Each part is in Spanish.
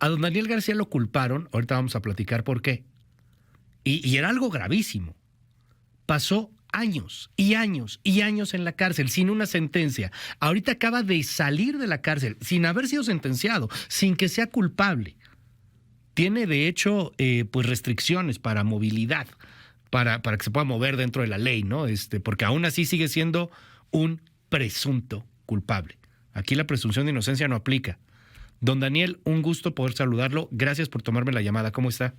A don Daniel García lo culparon, ahorita vamos a platicar por qué. Y era algo gravísimo. Pasó años y años y años en la cárcel sin una sentencia. Ahorita acaba de salir de la cárcel sin haber sido sentenciado, sin que sea culpable. Tiene de hecho pues restricciones para movilidad, para que se pueda mover dentro de la ley, ¿no? Porque aún así sigue siendo un presunto culpable. Aquí la presunción de inocencia no aplica. Don Daniel, un gusto poder saludarlo. Gracias por tomarme la llamada. ¿Cómo está?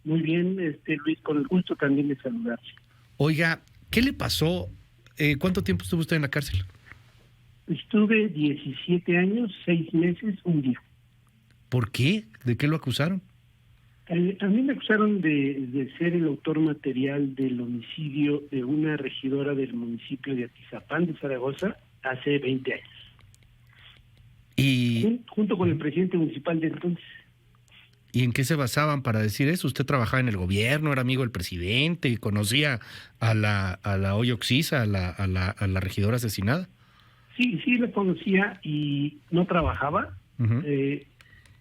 Muy bien, Luis, con el gusto también de saludarse. Oiga, ¿qué le pasó? ¿Cuánto tiempo estuvo usted en la cárcel? Estuve 17 años, 6 meses, un día. ¿Por qué? ¿De qué lo acusaron? A mí me acusaron de ser el autor material del homicidio de una regidora del municipio de Atizapán, de Zaragoza, hace 20 años. Y Junto con el presidente municipal de entonces. ¿Y en qué se basaban para decir eso? ¿Usted trabajaba en el gobierno, era amigo del presidente y conocía a la Oye Oxisa, a la regidora asesinada? Sí, la conocía y no trabajaba. Uh-huh.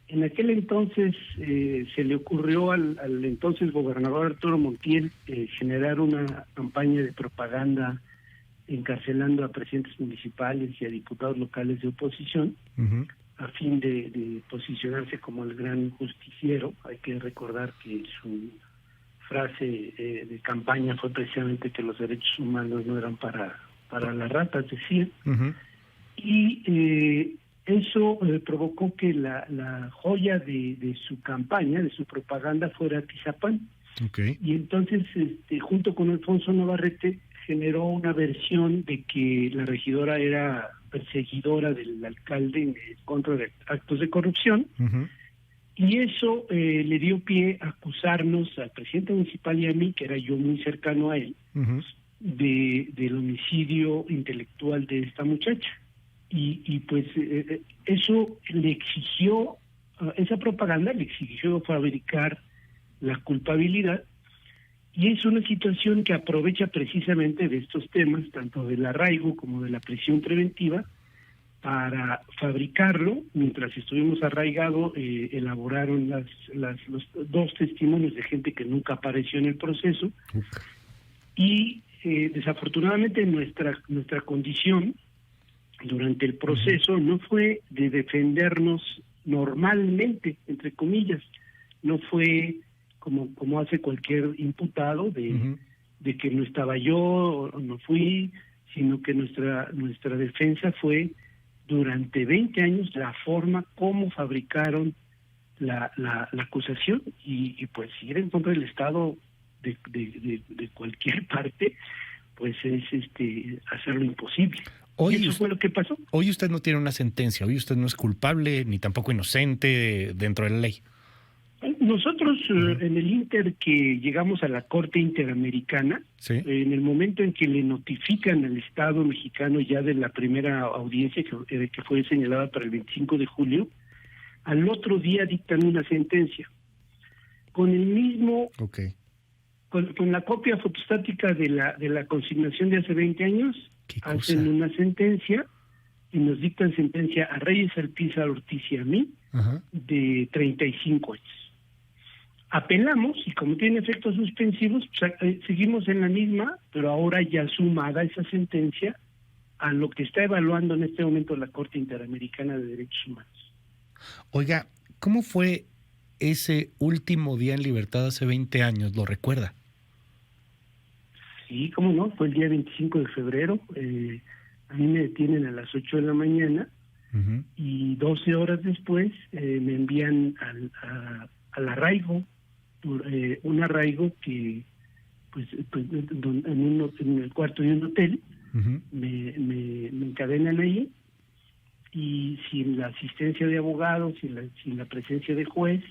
En aquel entonces se le ocurrió al entonces gobernador Arturo Montiel generar una campaña de propaganda encarcelando a presidentes municipales y a diputados locales de oposición. Uh-huh. A fin de posicionarse como el gran justiciero. Hay que recordar que su frase de campaña fue precisamente que los derechos humanos no eran para las ratas, decía. Uh-huh. Y eso provocó que la joya de su campaña, de su propaganda, fuera Atizapán. Okay. Y entonces, junto con Alfonso Navarrete, generó una versión de que la regidora era perseguidora del alcalde en contra de actos de corrupción. Uh-huh. Y eso le dio pie a acusarnos al presidente municipal y a mí, que era yo muy cercano a él, uh-huh, del homicidio intelectual de esta muchacha. Y pues eso le exigió, esa propaganda le exigió fabricar la culpabilidad. Y es una situación que aprovecha precisamente de estos temas, tanto del arraigo como de la prisión preventiva, para fabricarlo. Mientras estuvimos arraigados, elaboraron los 2 testimonios de gente que nunca apareció en el proceso. Y desafortunadamente nuestra condición durante el proceso no fue de defendernos normalmente, entre comillas, no fue como hace cualquier imputado de que no estaba yo o no fui, sino que nuestra defensa fue durante 20 años la forma como fabricaron la acusación y pues ir en contra del Estado de cualquier parte, pues es hacer lo imposible. Hoy ¿Y eso fue lo que pasó? Hoy usted no tiene una sentencia, hoy usted no es culpable ni tampoco inocente dentro de la ley. Nosotros en el Inter que llegamos a la Corte Interamericana, ¿sí?, en el momento en que le notifican al Estado mexicano ya de la primera audiencia que fue señalada para el 25 de julio, al otro día dictan una sentencia. Con el mismo, con la copia fotostática de la consignación de hace 20 años, hacen una sentencia y nos dictan sentencia a Reyes Alpizar Ortiz y a mí, uh-huh, de 35 años. Apelamos y como tiene efectos suspensivos, seguimos en la misma, pero ahora ya sumada esa sentencia a lo que está evaluando en este momento la Corte Interamericana de Derechos Humanos. Oiga, ¿cómo fue ese último día en libertad hace 20 años? ¿Lo recuerda? Sí, cómo no, fue el día 25 de febrero. A mí me detienen a las 8 de la mañana, uh-huh, y 12 horas después me envían al arraigo, un arraigo que pues en el cuarto de un hotel, uh-huh, me encadenan ahí y sin la asistencia de abogados, sin la presencia de juez,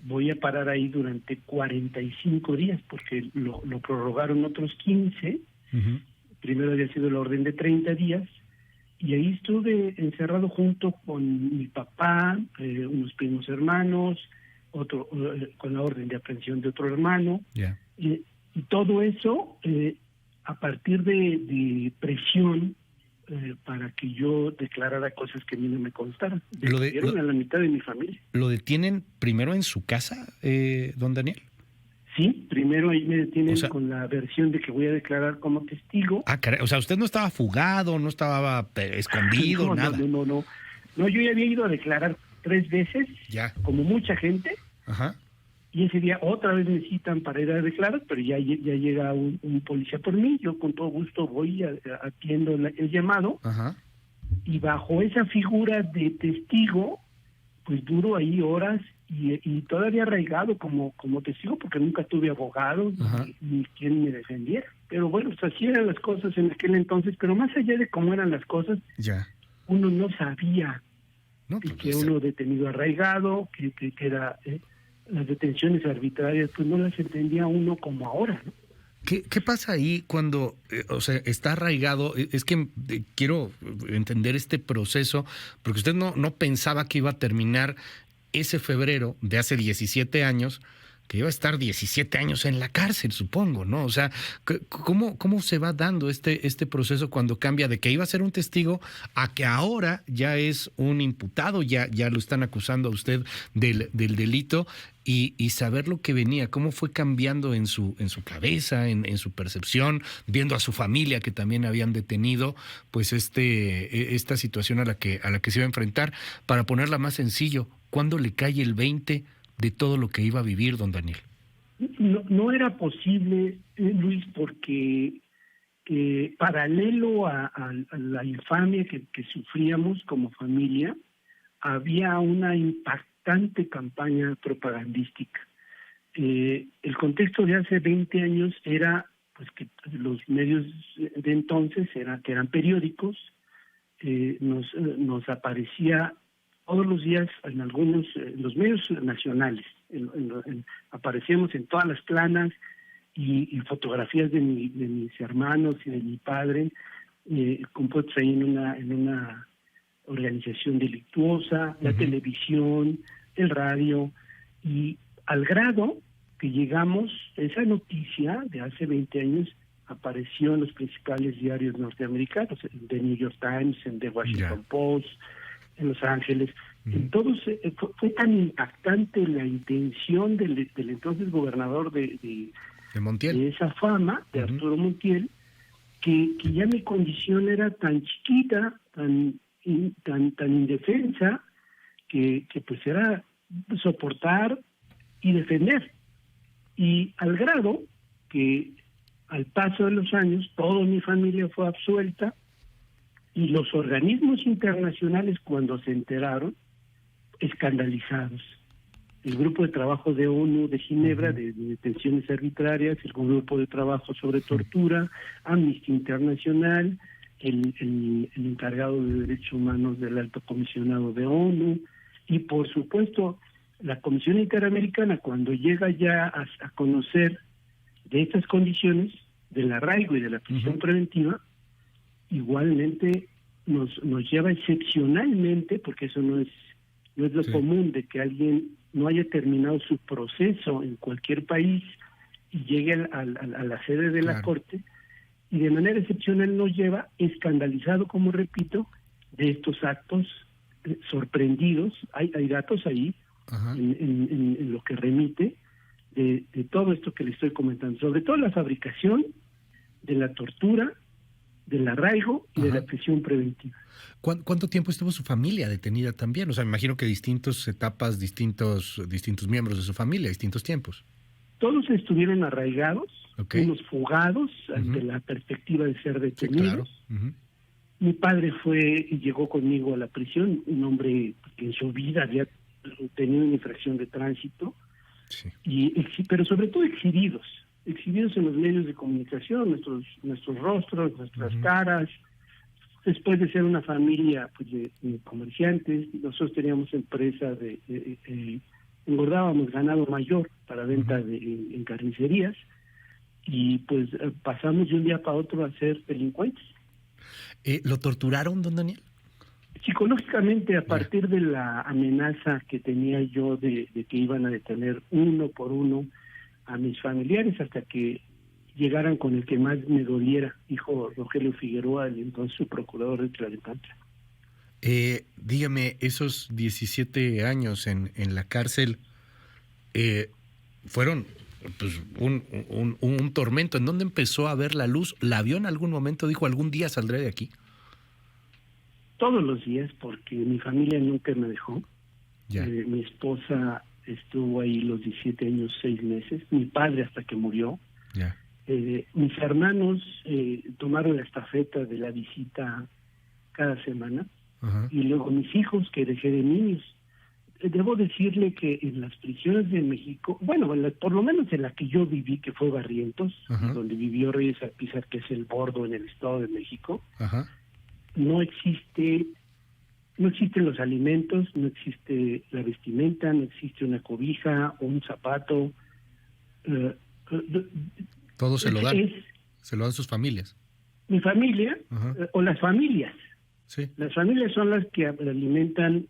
voy a parar ahí durante 45 días porque lo prorrogaron otros 15. Uh-huh. Primero había sido la orden de 30 días y ahí estuve encerrado junto con mi papá, unos primos hermanos, otro con la orden de aprehensión de otro hermano. Yeah. Y todo eso a partir de presión para que yo declarara cosas que a mí no me constaran. Lo Detuvieron a la mitad de mi familia. ¿Lo detienen primero en su casa, don Daniel? Sí, primero ahí me detienen con la versión de que voy a declarar como testigo. Ah, caray, o sea, usted no estaba fugado, no estaba escondido, nada. No, yo ya había ido a declarar 3 veces, como mucha gente. Ajá. Y ese día otra vez me citan para ir a declarar, pero ya llega un policía por mí. Yo con todo gusto voy, atiendo el llamado. Ajá. Y bajo esa figura de testigo, pues duro ahí horas y todavía arraigado como testigo, porque nunca tuve abogado ni quien me defendiera. Pero bueno, pues así eran las cosas en aquel entonces. Pero más allá de cómo eran las cosas, uno no sabía que uno detenido arraigado, que era... las detenciones arbitrarias, pues no las entendía uno como ahora, ¿no? ¿Qué pasa ahí cuando, está arraigado? Es que quiero entender este proceso, porque usted no pensaba que iba a terminar ese febrero de hace 17 años, que iba a estar 17 años en la cárcel, supongo, ¿no? O sea, ¿cómo se va dando este proceso cuando cambia de que iba a ser un testigo a que ahora ya es un imputado, ya lo están acusando a usted del delito y saber lo que venía, cómo fue cambiando en su cabeza, en su percepción, viendo a su familia que también habían detenido, pues esta situación a la que se iba a enfrentar? Para ponerla más sencillo, ¿cuándo le cae el 20 de todo lo que iba a vivir, don Daniel? No era posible, Luis, porque paralelo a la infamia que sufríamos como familia, había una impactante campaña propagandística. El contexto de hace 20 años era pues que los medios de entonces que eran periódicos, nos aparecía todos los días en los medios nacionales, aparecíamos en todas las planas y fotografías de mis hermanos y de mi padre, compuestos ahí en una organización delictuosa, la televisión, el radio, y al grado que llegamos, esa noticia de hace 20 años apareció en los principales diarios norteamericanos, en The New York Times, en The Washington Post, en Los Ángeles. Entonces fue tan impactante la intención del entonces gobernador de Montiel, de esa fama, de Arturo Montiel, que ya mi condición era tan chiquita, tan indefensa, que pues era soportar y defender. Y al grado que al paso de los años toda mi familia fue absuelta, y los organismos internacionales, cuando se enteraron, escandalizados. El grupo de trabajo de ONU de Ginebra de detenciones arbitrarias, el grupo de trabajo sobre tortura, Amnistía Internacional, el encargado de derechos humanos del Alto Comisionado de ONU, y por supuesto la Comisión Interamericana, cuando llega ya a conocer de estas condiciones, del arraigo y de la prisión preventiva, igualmente nos lleva excepcionalmente, porque eso no es lo común, de que alguien no haya terminado su proceso en cualquier país y llegue a la sede de la Corte, y de manera excepcional nos lleva escandalizado, como repito, de estos actos, sorprendidos. Hay datos ahí en lo que remite de todo esto que le estoy comentando, sobre todo la fabricación de la tortura, del arraigo y de la prisión preventiva. ¿Cuánto tiempo estuvo su familia detenida también? O sea, me imagino que distintas etapas, distintos miembros de su familia, distintos tiempos. Todos estuvieron arraigados, unos fugados ante la perspectiva de ser detenidos. Sí, claro. Mi padre llegó conmigo a la prisión, un hombre que en su vida había tenido una infracción de tránsito, pero sobre todo exhibidos en los medios de comunicación, nuestros rostros, nuestras caras. Después de ser una familia pues, de comerciantes, nosotros teníamos empresa engordábamos ganado mayor para venta en carnicerías, y pues pasamos de un día para otro a ser delincuentes. ¿Lo torturaron, don Daniel? Psicológicamente, a partir de la amenaza que tenía yo de que iban a detener uno por uno a mis familiares, hasta que llegaran con el que más me doliera, dijo Rogelio Figueroa, el entonces su procurador de Tlalnepantla. Dígame, esos 17 años en la cárcel fueron pues, un tormento. ¿En dónde empezó a ver la luz? ¿La vio en algún momento? Dijo, algún día saldré de aquí. Todos los días, porque mi familia nunca me dejó. Mi esposa estuvo ahí los 17 años, 6 meses. Mi padre hasta que murió. Ya. Mis hermanos tomaron la estafeta de la visita cada semana. Ajá. Y luego mis hijos, que dejé de niños. Debo decirle que en las prisiones de México, bueno, por lo menos en la que yo viví, que fue Barrientos, Ajá. donde vivió Reyes Alpizar, que es el Bordo en el Estado de México, Ajá. no existen los alimentos, no existe la vestimenta, no existe una cobija o un zapato. Todo se lo dan. Se lo dan sus familias. Mi familia o las familias. Sí. Las familias son las que alimentan,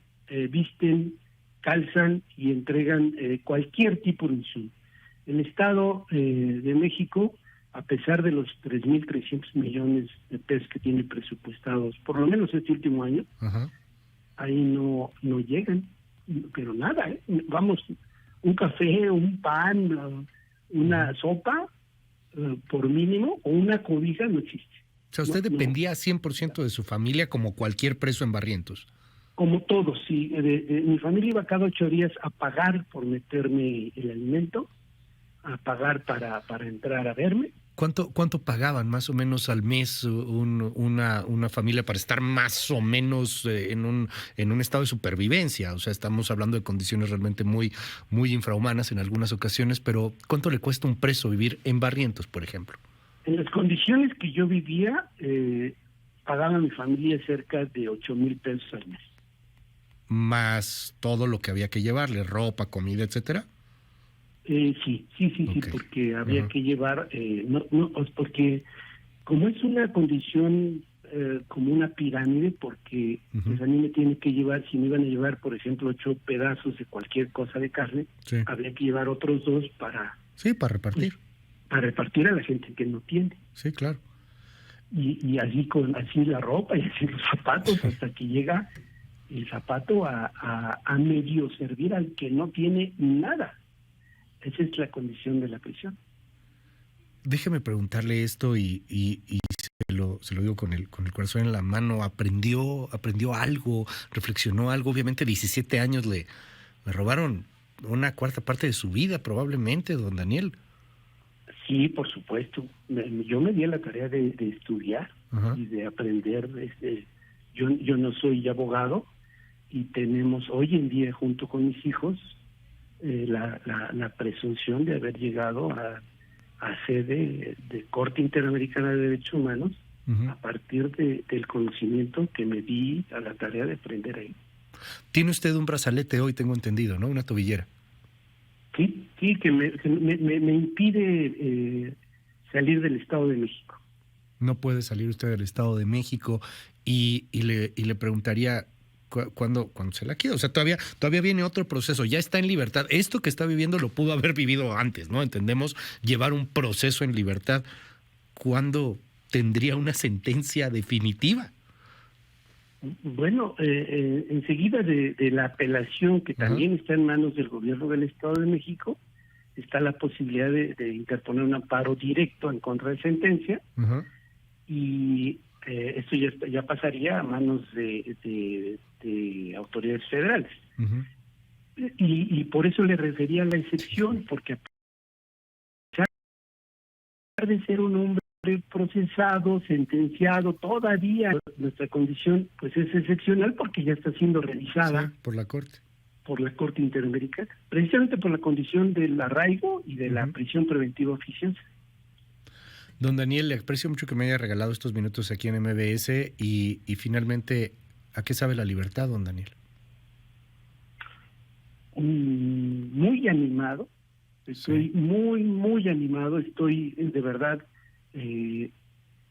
visten, calzan y entregan cualquier tipo de insumo. El Estado de México, a pesar de los 3.300 millones de pesos que tiene presupuestados, por lo menos este último año, ahí no llegan, pero nada, vamos, un café, un pan, una sopa, por mínimo, o una cobija no existe. O sea, usted dependía 100% de su familia como cualquier preso en Barrientos. Como todos, sí. Mi familia iba cada 8 días a pagar por meterme el alimento, a pagar para entrar a verme. ¿Cuánto pagaban más o menos al mes una familia para estar más o menos en un estado de supervivencia? O sea, estamos hablando de condiciones realmente muy, muy infrahumanas en algunas ocasiones, pero ¿cuánto le cuesta a un preso vivir en Barrientos, por ejemplo? En las condiciones que yo vivía, pagaba a mi familia cerca de 8,000 pesos al mes. Más todo lo que había que llevarle, ropa, comida, etcétera. Sí, okay. Porque había que llevar, porque como es una condición como una pirámide, porque pues a mí me tienen que llevar, si me iban a llevar, por ejemplo, 8 pedazos de cualquier cosa de carne, habría que llevar otros 2 para... Sí, para repartir. Para repartir a la gente que no tiene. Sí, claro. Y así así la ropa y así los zapatos, hasta que llega el zapato a medio servir al que no tiene nada. Esa es la condición de la prisión. Déjeme preguntarle esto y se lo digo con el corazón en la mano. ¿Aprendió algo? ¿Reflexionó algo? Obviamente 17 años le robaron una cuarta parte de su vida probablemente, don Daniel. Sí, por supuesto. Yo me di a la tarea de estudiar y de aprender. Yo no soy abogado y tenemos hoy en día, junto con mis hijos, la presunción de haber llegado a sede de Corte Interamericana de Derechos Humanos a partir del conocimiento que me di a la tarea de aprender ahí. Tiene usted un brazalete hoy, tengo entendido, ¿no? Una tobillera. Sí, que me impide salir del Estado de México. No puede salir usted del Estado de México y le preguntaría cuándo se la queda. O sea, todavía viene otro proceso, ya está en libertad. Esto que está viviendo lo pudo haber vivido antes, ¿no? Entendemos llevar un proceso en libertad. ¿Cuándo tendría una sentencia definitiva? Bueno, enseguida de la apelación, que también está en manos del gobierno del Estado de México, está la posibilidad de interponer un amparo directo en contra de sentencia, y esto ya pasaría a manos de autoridades federales. Y por eso le refería a la excepción, porque a pesar de ser un hombre procesado, sentenciado, todavía nuestra condición pues es excepcional porque ya está siendo revisada por la Corte Interamericana, precisamente por la condición del arraigo y de la prisión preventiva oficiosa. Don Daniel, le aprecio mucho que me haya regalado estos minutos aquí en MBS y finalmente, ¿a qué sabe la libertad, don Daniel? Muy animado, estoy muy animado, estoy de verdad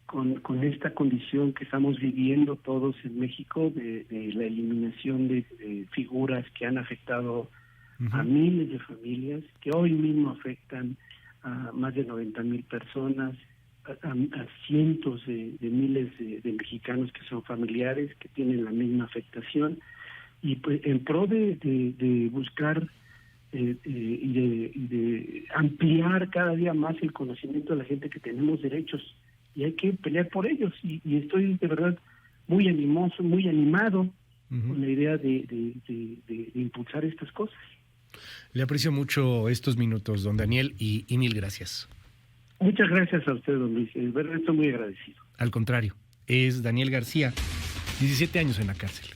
con esta condición que estamos viviendo todos en México de la eliminación de figuras que han afectado a miles de familias, que hoy mismo afectan a más de 90,000 personas, a cientos de miles de mexicanos que son familiares, que tienen la misma afectación, y pues en pro de buscar y de ampliar cada día más el conocimiento de la gente que tenemos derechos y hay que pelear por ellos. Y estoy de verdad muy animoso, muy animado con la idea de impulsar estas cosas. Le aprecio mucho estos minutos, don Daniel, y mil gracias. Muchas gracias a usted, don Luis. De verdad estoy muy agradecido. Al contrario, es Daniel García, 17 años en la cárcel.